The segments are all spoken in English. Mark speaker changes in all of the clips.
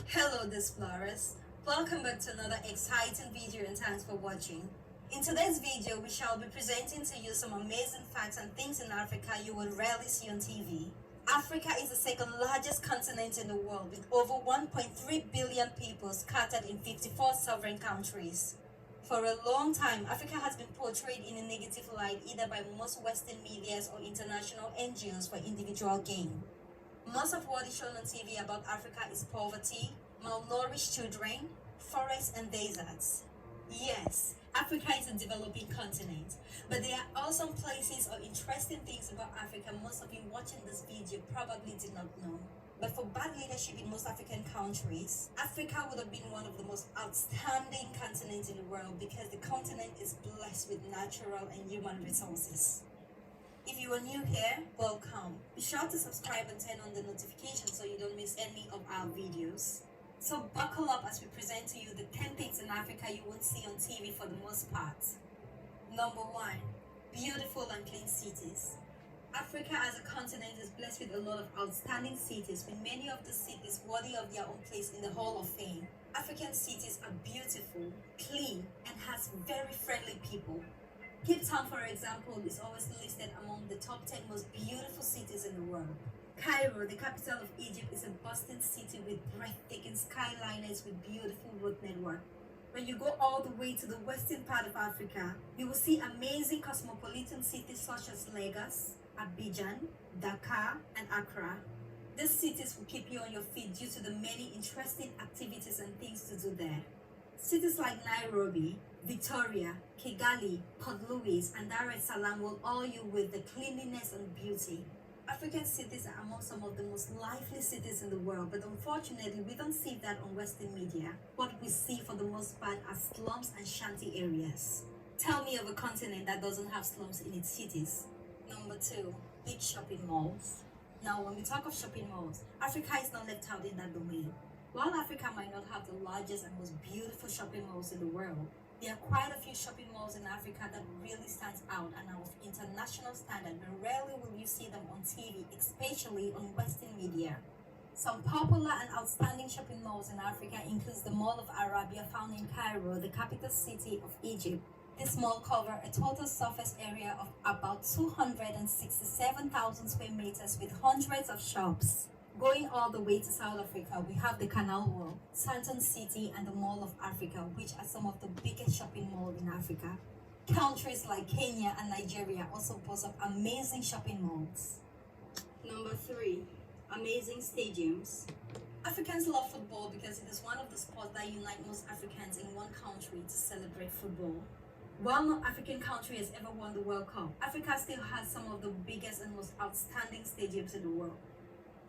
Speaker 1: Hello Displorers, welcome back to another exciting video and thanks for watching. In today's video, we shall be presenting to you some amazing facts and things in Africa you would rarely see on TV. Africa is the second largest continent in the world with over 1.3 billion people scattered in 54 sovereign countries. For a long time, Africa has been portrayed in a negative light either by most Western medias or international NGOs for individual gain. Most of what is shown on TV about Africa is poverty, malnourished children, forests and deserts. Yes, Africa is a developing continent, but there are also places or interesting things about Africa most of you watching this video probably did not know. But for bad leadership in most African countries, Africa would have been one of the most outstanding continents in the world because the continent is blessed with natural and human resources. If you are new here, welcome. Be sure to subscribe and turn on the notification so you don't miss any of our videos. So buckle up as we present to you the 10 things in Africa you won't see on TV for the most part. Number 1. Beautiful and clean cities. Africa as a continent is blessed with a lot of outstanding cities, with many of the cities worthy of their own place in the Hall of Fame. African cities are beautiful, clean, and has very friendly people. Cape Town, for example, is always listed among the top 10 most beautiful cities in the world. Cairo, the capital of Egypt, is a bustling city with breathtaking skyliners with beautiful road network. When you go all the way to the western part of Africa, you will see amazing cosmopolitan cities such as Lagos, Abidjan, Dakar, and Accra. These cities will keep you on your feet due to the many interesting activities and things to do there. Cities like Nairobi, Victoria, Kigali, Port Louis, and Dar es Salaam will awe you with the cleanliness and beauty. African cities are among some of the most lively cities in the world, but unfortunately we don't see that on Western media. What we see for the most part are slums and shanty areas. Tell me of a continent that doesn't have slums in its cities. Number 2. Big shopping malls. Now when we talk of shopping malls, Africa is not left out in that domain. While Africa might not have the largest and most beautiful shopping malls in the world, there are quite a few shopping malls in Africa that really stands out and are of international standard, but rarely will you see them on TV, especially on Western media. Some popular and outstanding shopping malls in Africa includes the Mall of Arabia found in Cairo, the capital city of Egypt. This mall covers a total surface area of about 267,000 square meters with hundreds of shops. Going all the way to South Africa, we have the Canal Wall, Sandton City, and the Mall of Africa, which are some of the biggest shopping malls in Africa. Countries like Kenya and Nigeria also boast of amazing shopping malls. Number 3. Amazing stadiums. Africans love football because it is one of the sports that unite most Africans in one country to celebrate football. While no African country has ever won the World Cup, Africa still has some of the biggest and most outstanding stadiums in the world.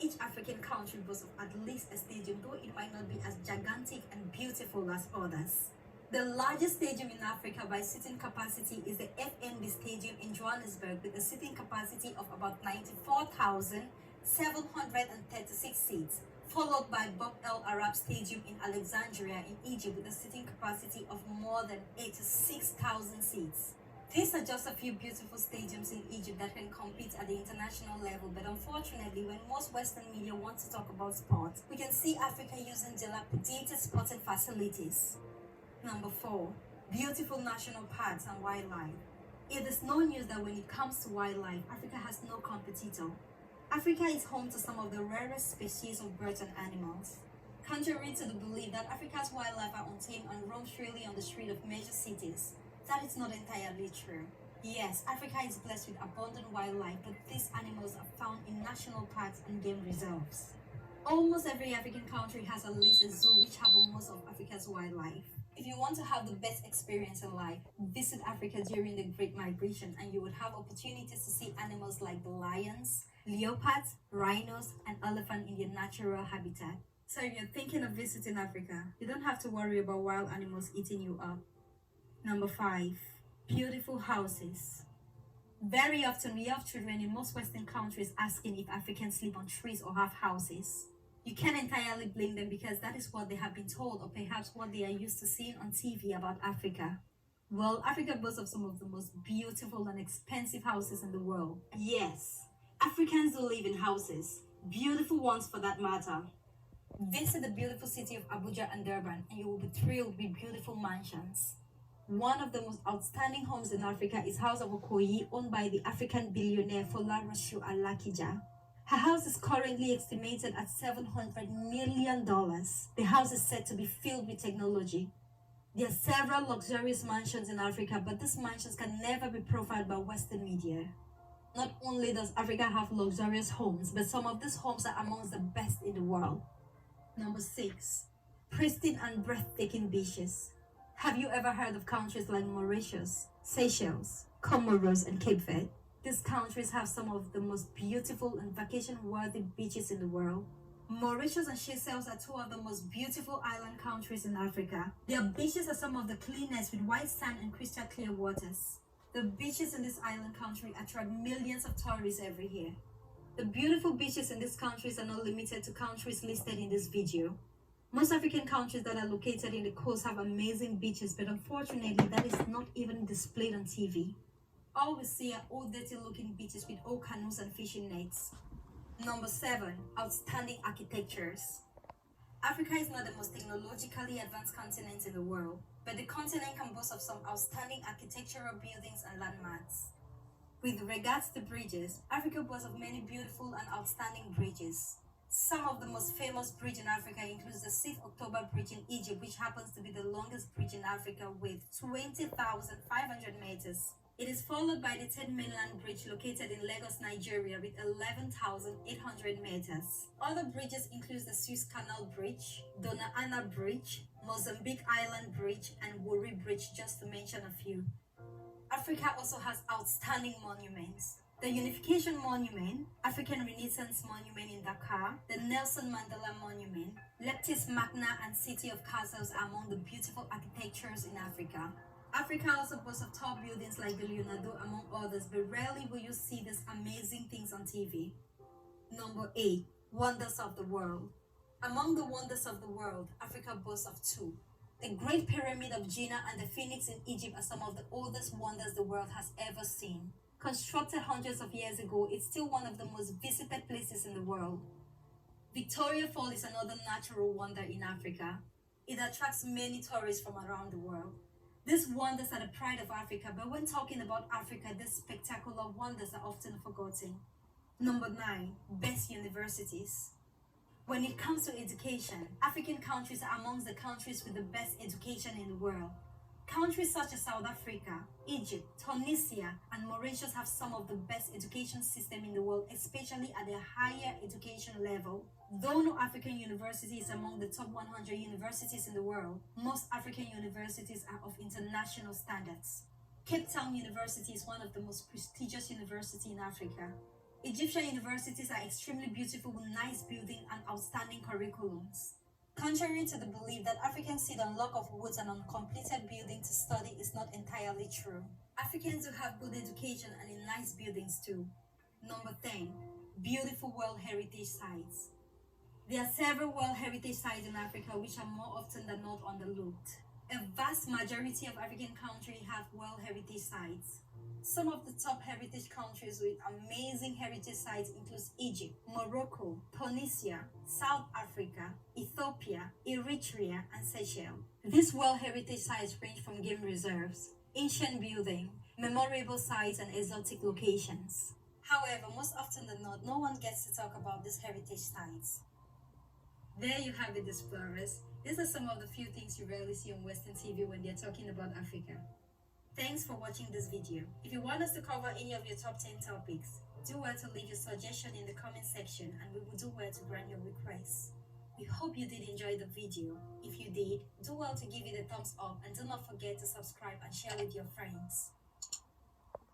Speaker 1: Each African country boasts of at least a stadium, though it might not be as gigantic and beautiful as others. The largest stadium in Africa by seating capacity is the FNB Stadium in Johannesburg with a seating capacity of about 94,736 seats, followed by Bob El Arab Stadium in Alexandria in Egypt with a seating capacity of more than 86,000 seats. These are just a few beautiful stadiums in Egypt that can compete at the international level, but unfortunately, when most Western media want to talk about sports, we can see Africa using dilapidated sporting facilities. Number 4. Beautiful national parks and wildlife. It is no news that when it comes to wildlife, Africa has no competitor. Africa is home to some of the rarest species of birds and animals. Contrary to the belief that Africa's wildlife are untamed and roam freely on the streets of major cities, that is not entirely true. Yes, Africa is blessed with abundant wildlife, but these animals are found in national parks and game reserves. Almost every African country has at least a zoo which harbors most of Africa's wildlife. If you want to have the best experience in life, visit Africa during the Great Migration and you would have opportunities to see animals like the lions, leopards, rhinos, and elephants in their natural habitat. So if you're thinking of visiting Africa, you don't have to worry about wild animals eating you up. Number 5. Beautiful houses. Very often we have children in most Western countries asking if Africans live on trees or have houses. You can't entirely blame them because that is what they have been told or perhaps what they are used to seeing on TV about Africa. Well, Africa boasts of some of the most beautiful and expensive houses in the world. Yes, Africans do live in houses, beautiful ones for that matter. Visit the beautiful city of Abuja and Durban and you will be thrilled with beautiful mansions. One of the most outstanding homes in Africa is House of Okoye, owned by the African billionaire Fola Rasheed Alakija. Her house is currently estimated at $700 million. The house is said to be filled with technology. There are several luxurious mansions in Africa, but these mansions can never be profiled by Western media. Not only does Africa have luxurious homes, but some of these homes are amongst the best in the world. Number 6. Pristine and breathtaking beaches. Have you ever heard of countries like Mauritius, Seychelles, Comoros, and Cape Verde? These countries have some of the most beautiful and vacation-worthy beaches in the world. Mauritius and Seychelles are two of the most beautiful island countries in Africa. Their beaches are some of the cleanest with white sand and crystal clear waters. The beaches in this island country attract millions of tourists every year. The beautiful beaches in these countries are not limited to countries listed in this video. Most African countries that are located in the coast have amazing beaches, but unfortunately that is not even displayed on TV. All we see are old dirty looking beaches with old canoes and fishing nets. Number 7. Outstanding architectures. Africa is not the most technologically advanced continent in the world, but the continent can boast of some outstanding architectural buildings and landmarks. With regards to bridges, Africa boasts of many beautiful and outstanding bridges. Some of the most famous bridge in Africa includes the 6th October Bridge in Egypt, which happens to be the longest bridge in Africa with 20,500 meters. It is followed by the Third Mainland Bridge located in Lagos, Nigeria with 11,800 meters. Other bridges include the Suez Canal Bridge, Dona Ana Bridge, Mozambique Island Bridge, and Wari Bridge, just to mention a few. Africa also has outstanding monuments. The Unification Monument, African Renaissance Monument in Dakar, the Nelson Mandela Monument, Leptis Magna and City of Castles are among the beautiful architectures in Africa. Africa also boasts of tall buildings like the Leonardo among others, but rarely will you see these amazing things on TV. Number 8. Wonders of the World. Among the wonders of the world, Africa boasts of two. The Great Pyramid of Giza and the Sphinx in Egypt are some of the oldest wonders the world has ever seen. Constructed hundreds of years ago, it's still one of the most visited places in the world. Victoria Falls is another natural wonder in Africa. It attracts many tourists from around the world. These wonders are the pride of Africa, but when talking about Africa, these spectacular wonders are often forgotten. Number 9. Best universities. When it comes to education, African countries are amongst the countries with the best education in the world. Countries such as South Africa, Egypt, Tunisia, and Mauritius have some of the best education system in the world, especially at the higher education level. Though no African university is among the top 100 universities in the world, most African universities are of international standards. Cape Town University is one of the most prestigious universities in Africa. Egyptian universities are extremely beautiful with nice buildings and outstanding curriculums. Contrary to the belief that Africans sit on lots of woods and uncompleted buildings to study is not entirely true. Africans do have good education and in nice buildings too. Number 10. Beautiful World Heritage Sites. There are several World Heritage Sites in Africa which are more often than not overlooked. A vast majority of African countries have World Heritage Sites. Some of the top heritage countries with amazing heritage sites include Egypt, Morocco, Tunisia, South Africa, Ethiopia, Eritrea, and Seychelles. These World Heritage Sites range from game reserves, ancient buildings, memorable sites, and exotic locations. However, most often than not, no one gets to talk about these heritage sites. There you have it, explorers. These are some of the few things you rarely see on Western TV when they're talking about Africa. Thanks for watching this video. If you want us to cover any of your top 10 topics, do well to leave your suggestion in the comment section and we will do well to grant your requests. We hope you did enjoy the video. If you did, do well to give it a thumbs up and do not forget to subscribe and share with your friends.